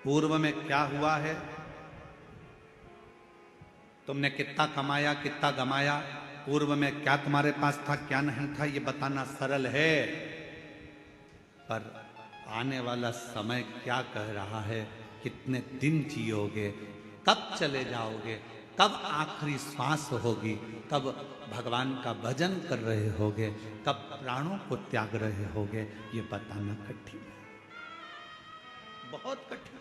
पूर्व में क्या हुआ है, तुमने कितना कमाया कितना गमाया, पूर्व में क्या तुम्हारे पास था क्या नहीं था, ये बताना सरल है, पर आने वाला समय क्या कह रहा है, कितने दिन जियोगे, कब चले जाओगे, कब आखिरी श्वास होगी, कब भगवान का भजन कर रहे होगे, कब प्राणों को त्याग रहे होगे, ये बताना कठिन है, बहुत कठिन।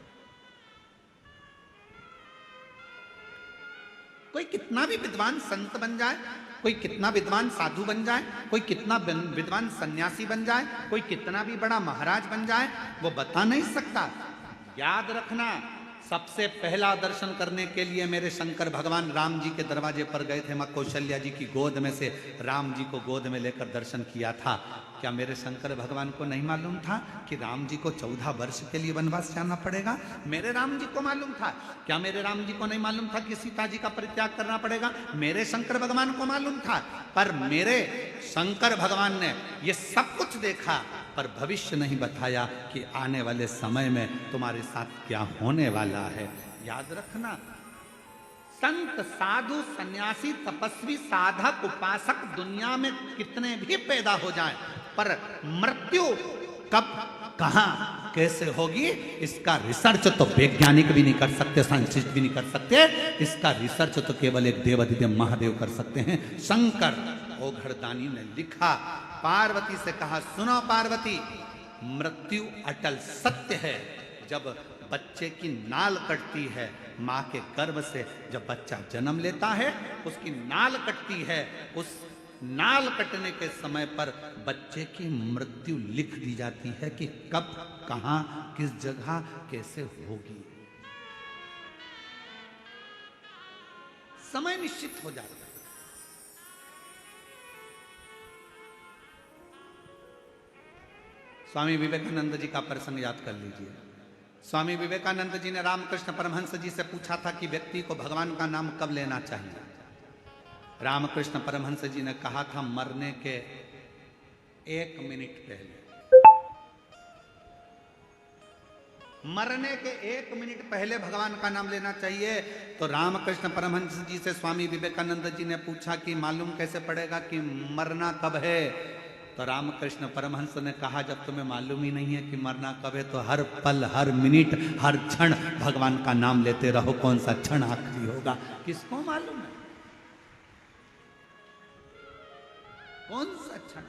कोई कितना भी विद्वान संत बन जाए, कोई कितना विद्वान साधु बन जाए, कोई कितना विद्वान सन्यासी बन जाए, कोई कितना भी बड़ा महाराज बन जाए, वो बता नहीं सकता। याद रखना, सबसे पहला दर्शन करने के लिए मेरे शंकर भगवान राम जी के दरवाजे पर गए थे, मां कौशल्या जी की गोद में से राम जी को गोद में लेकर दर्शन किया था। क्या मेरे शंकर भगवान को नहीं मालूम था कि राम जी को 14 वर्ष के लिए वनवास जाना पड़ेगा? मेरे राम जी को मालूम था। क्या मेरे राम जी को नहीं मालूम था कि सीता जी का परित्याग करना पड़ेगा? मेरे शंकर भगवान को मालूम था। पर मेरे शंकर भगवान ने ये सब कुछ देखा, पर भविष्य नहीं बताया कि आने वाले समय में तुम्हारे साथ क्या होने वाला है। याद रखना, संत साधु सन्यासी तपस्वी साधक उपासक दुनिया में कितने भी पैदा हो जाएं, पर मृत्यु कब कहां कैसे होगी, इसका रिसर्च तो वैज्ञानिक भी नहीं कर सकते, साइंटिस्ट भी नहीं कर सकते। इसका रिसर्च तो केवल एक देवाधिदेव महादेव कर सकते हैं। शंकर ओघड़दानी ने लिखा, पार्वती से कहा, सुनो पार्वती, मृत्यु अटल सत्य है। जब बच्चे की नाल कटती है, मां के गर्भ से जब बच्चा जन्म लेता है, उसकी नाल कटती है, उस नाल कटने के समय पर बच्चे की मृत्यु लिख दी जाती है कि कब कहां किस जगह कैसे होगी। समय निश्चित हो जाता है। स्वामी विवेकानंद जी का प्रसंग याद कर लीजिए। स्वामी विवेकानंद जी ने रामकृष्ण परमहंस जी से पूछा था कि व्यक्ति को भगवान का नाम कब लेना चाहिए। रामकृष्ण परमहंस जी ने कहा था, मरने के 1 मिनट पहले। मरने के 1 मिनट पहले भगवान का नाम लेना चाहिए। तो रामकृष्ण परमहंस जी से स्वामी विवेकानंद जी ने पूछा कि मालूम कैसे पड़ेगा कि मरना कब है? तो रामकृष्ण परमहंस ने कहा, जब तुम्हें मालूम ही नहीं है कि मरना कब है, तो हर पल हर मिनट हर क्षण भगवान का नाम लेते रहो। कौन सा क्षण आखिरी होगा किसको मालूम है? कौन सा क्षण?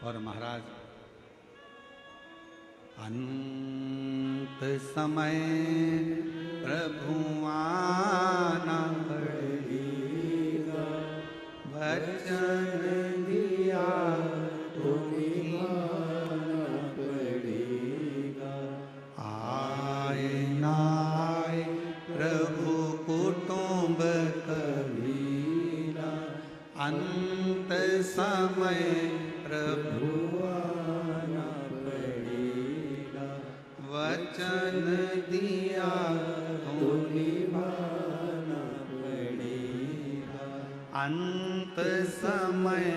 और महाराज, अंत समय प्रभु आना पड़ेगा, वचन दिया तो निभाना पड़ेगा। आए ना आए प्रभु कुटुंब कबीरा, अंत समय प्रभु आना पड़ेगा, वचन दिया तो निभाना पड़ेगा। अंत समय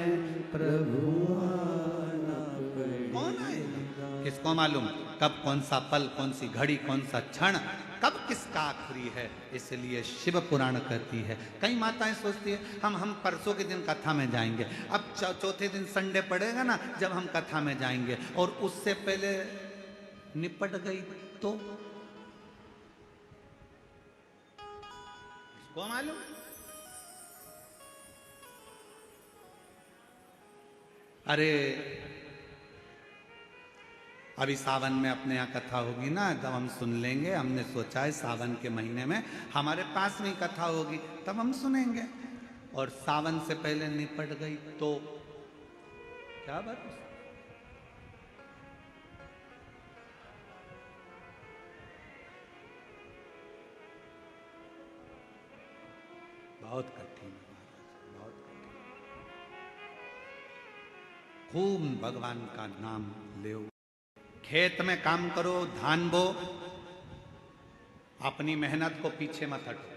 प्रभु आना पड़ेगा। कौन आएगा किसको मालूम? कब कौन सा पल, कौन सी घड़ी, कौन सा क्षण, कब किसका आखिरी है? इसलिए शिव पुराण कहती है। कई माताएं सोचती है हम परसों के दिन कथा में जाएंगे। अब चौथे दिन संडे पड़ेगा ना, जब हम कथा में जाएंगे, और उससे पहले निपट गई तो इसको मालूम। अरे अभी सावन में अपने यहाँ कथा होगी ना, तब हम सुन लेंगे। हमने सोचा है सावन के महीने में हमारे पास में कथा होगी, तब हम सुनेंगे। और सावन से पहले निपट गई तो क्या बात? बहुत कठिन है महाराज, बहुत कठिन। खूब भगवान का नाम लो, खेत में काम करो, धान बो, अपनी मेहनत को पीछे मत हटो।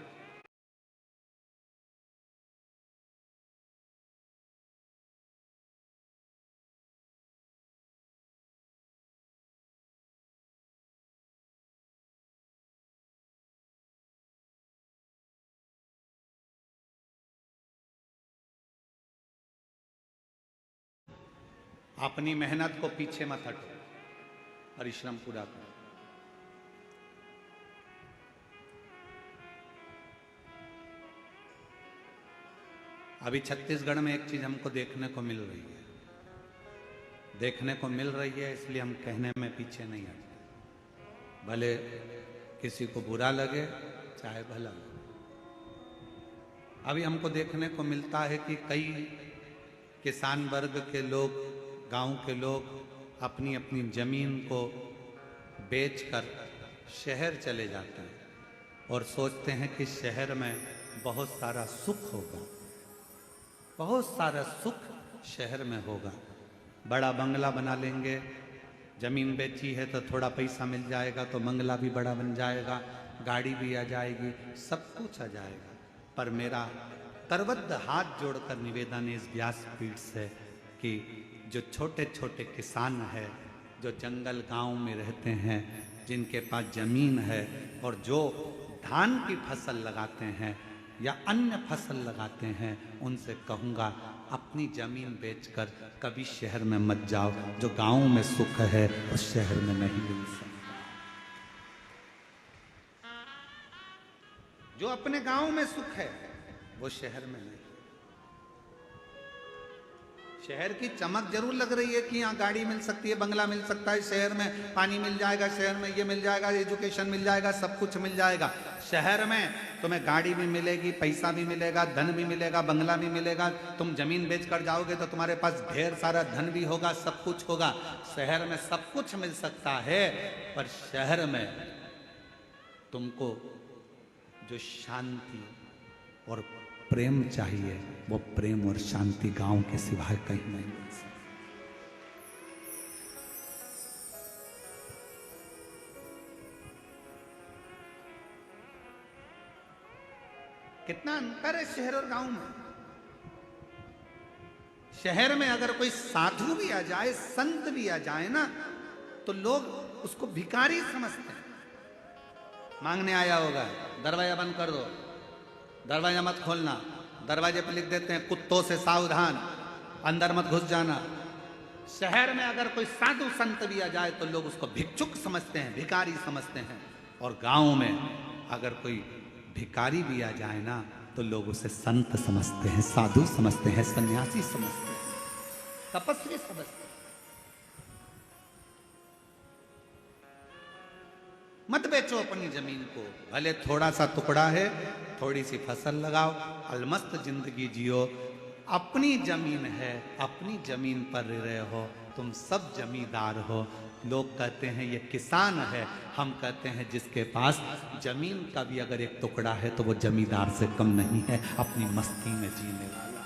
अपनी मेहनत को पीछे मत हटो, परिश्रम पूरा करो। अभी छत्तीसगढ़ में एक चीज हमको देखने को मिल रही है, इसलिए हम कहने में पीछे नहीं हटते, भले किसी को बुरा लगे चाहे भला लगे। अभी हमको देखने को मिलता है कि कई किसान वर्ग के लोग, गांव के लोग अपनी अपनी जमीन को बेचकर शहर चले जाते हैं और सोचते हैं कि शहर में बहुत सारा सुख होगा, बहुत सारा सुख शहर में होगा। बड़ा बंगला बना लेंगे, जमीन बेची है तो थोड़ा पैसा मिल जाएगा तो बंगला भी बड़ा बन जाएगा, गाड़ी भी आ जाएगी, सब कुछ आ जाएगा। पर मेरा करबद्ध हाथ जोड़कर निवेदन है इस व्यासपीठ से कि जो छोटे छोटे किसान हैं, जो जंगल गांव में रहते हैं, जिनके पास जमीन है और जो धान की फसल लगाते हैं या अन्य फसल लगाते हैं, उनसे कहूँगा अपनी जमीन बेचकर कभी शहर में मत जाओ। जो गांव में सुख है उस शहर में नहीं मिल सकता। जो अपने गांव में सुख है वो शहर में नहीं। शहर की चमक जरूर लग रही है कि यहाँ गाड़ी मिल सकती है, बंगला मिल सकता है, शहर में पानी मिल जाएगा, शहर में ये मिल जाएगा, एजुकेशन मिल जाएगा, सब कुछ मिल जाएगा। शहर में तुम्हें गाड़ी भी मिलेगी, पैसा भी मिलेगा, धन भी मिलेगा, बंगला भी मिलेगा। तुम जमीन बेचकर जाओगे तो तुम्हारे पास ढेर सारा धन भी होगा, सब कुछ होगा। शहर में सब कुछ मिल सकता है, पर शहर में तुमको जो शांति और प्रेम चाहिए, वो प्रेम और शांति गांव के सिवाय कहीं नहीं मिल सकती। कितना अंतर है शहर और गांव में। शहर में अगर कोई साधु भी आ जाए, संत भी आ जाए ना, तो लोग उसको भिखारी समझते हैं। मांगने आया होगा, दरवाजा बंद कर दो, दरवाजा मत खोलना, दरवाजे पर लिख देते हैं कुत्तों से सावधान, अंदर मत घुस जाना। शहर में अगर कोई साधु संत भी आ जाए तो लोग उसको भिक्षुक समझते हैं, भिखारी समझते हैं। और गांव में अगर कोई भिखारी भी आ जाए ना तो लोग उसे संत समझते हैं, साधु समझते हैं, सन्यासी समझते हैं, तपस्वी समझते हैं। मत बेचो अपनी जमीन को, भले थोड़ा सा टुकड़ा है, थोड़ी सी फसल लगाओ, अलमस्त जिंदगी जियो। अपनी जमीन है, अपनी जमीन पर रह रहे हो, तुम सब जमींदार हो। लोग कहते हैं ये किसान है, हम कहते हैं जिसके पास जमीन का भी अगर एक टुकड़ा है तो वो जमींदार से कम नहीं है, अपनी मस्ती में जीने वाला,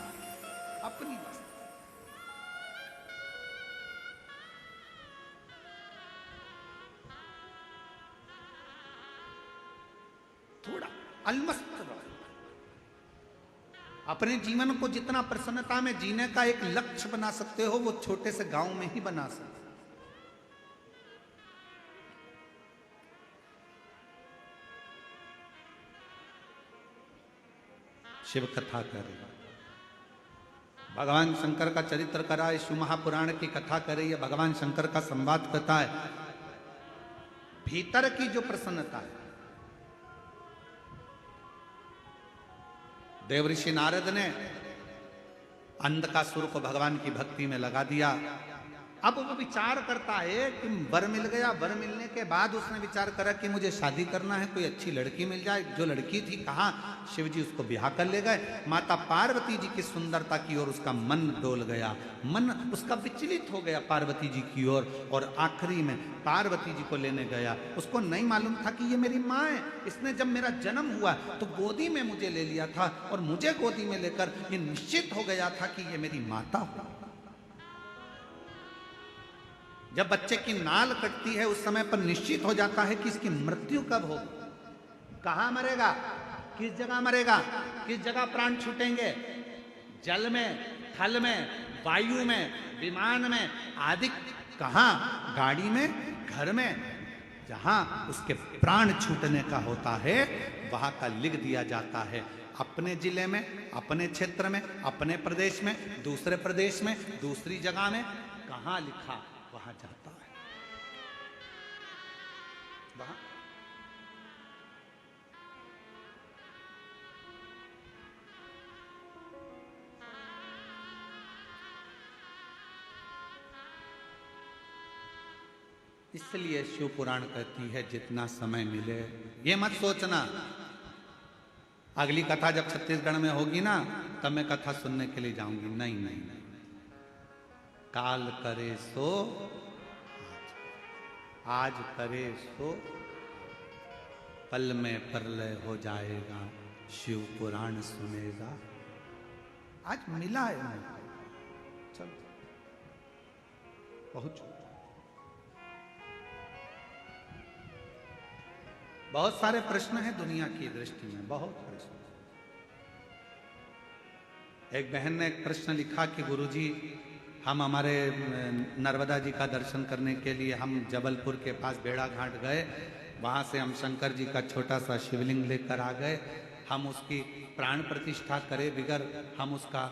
अपनी मस्ती। थोड़ा अलमस्त रहो। अपने जीवन को जितना प्रसन्नता में जीने का एक लक्ष्य बना सकते हो, वो छोटे से गांव में ही बना सकते हो। शिव कथा करे, भगवान शंकर का चरित्र करा है, शिव महापुराण की कथा करे, ये भगवान शंकर का संवाद करता है। भीतर की जो प्रसन्नता है, देवऋषि नारद ने अंधकासुर को भगवान की भक्ति में लगा दिया। अब वो विचार करता है कि वर मिल गया, वर मिलने के बाद उसने विचार करा कि मुझे शादी करना है, कोई अच्छी लड़की मिल जाए। जो लड़की थी कहाँ, शिव जी उसको ब्याह कर ले गए। माता पार्वती जी की सुंदरता की ओर उसका मन डोल गया, मन उसका विचलित हो गया पार्वती जी की ओर, और आखिरी में पार्वती जी को लेने गया। उसको नहीं मालूम था कि ये मेरी माँ है, इसने जब मेरा जन्म हुआ तो गोदी में मुझे ले लिया था, और मुझे गोदी में लेकर ये निश्चित हो गया था कि ये मेरी माता हो। जब बच्चे की नाल कटती है उस समय पर निश्चित हो जाता है कि इसकी मृत्यु कब होगी, कहाँ मरेगा, किस जगह मरेगा, किस जगह प्राण छूटेंगे, जल में, थल में, वायु में, विमान में आदि, कहाँ, गाड़ी में, घर में, जहां उसके प्राण छूटने का होता है वहां का लिख दिया जाता है। अपने जिले में, अपने क्षेत्र में, अपने प्रदेश में, दूसरे प्रदेश में, दूसरी जगह में, कहां लिखा वहां जाता है, वहां। इसलिए शिव पुराण कहती है जितना समय मिले, ये मत सोचना अगली कथा जब छत्तीसगढ़ में होगी ना तब मैं कथा सुनने के लिए जाऊंगी। नहीं नहीं नहीं, काल करे सो आज करे सो पल में प्रलय हो जाएगा, शिव पुराण सुनेगा। आज मिला है मुझे, चल पहुंचो। बहुत सारे प्रश्न हैं दुनिया की दृष्टि में, बहुत प्रश्न। एक बहन ने एक प्रश्न लिखा कि गुरुजी हम हमारे नर्मदा जी का दर्शन करने के लिए हम जबलपुर के पास बेड़ा घाट गए, वहां से हम शंकर जी का छोटा सा शिवलिंग लेकर आ गए, हम उसकी प्राण प्रतिष्ठा करे बिगर हम उसका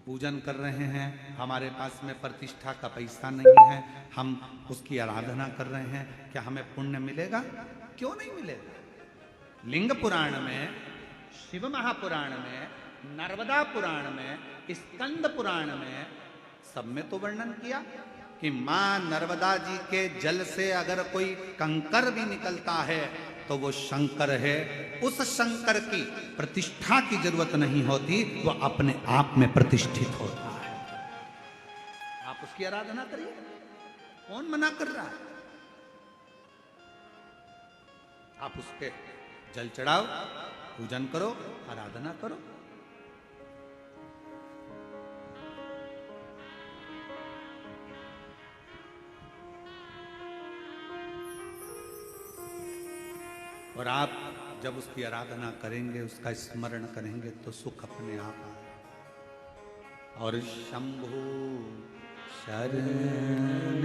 पूजन कर रहे हैं, हमारे पास में प्रतिष्ठा का पैसा नहीं है, हम उसकी आराधना कर रहे हैं, क्या हमें पुण्य मिलेगा? क्यों नहीं मिलेगा? लिंग पुराण में, शिव महापुराण में, नर्मदा पुराण में, स्कंद पुराण में सब में तो वर्णन किया कि मां नर्मदा जी के जल से अगर कोई कंकर भी निकलता है तो वो शंकर है। उस शंकर की प्रतिष्ठा की जरूरत नहीं होती, वो अपने आप में प्रतिष्ठित होता है। आप उसकी आराधना करिए, कौन मना कर रहा है? आप उसके जल चढ़ाओ, पूजन करो, आराधना करो। और आप जब उसकी आराधना करेंगे, उसका स्मरण करेंगे तो सुख अपने आप आए। और शंभु शरण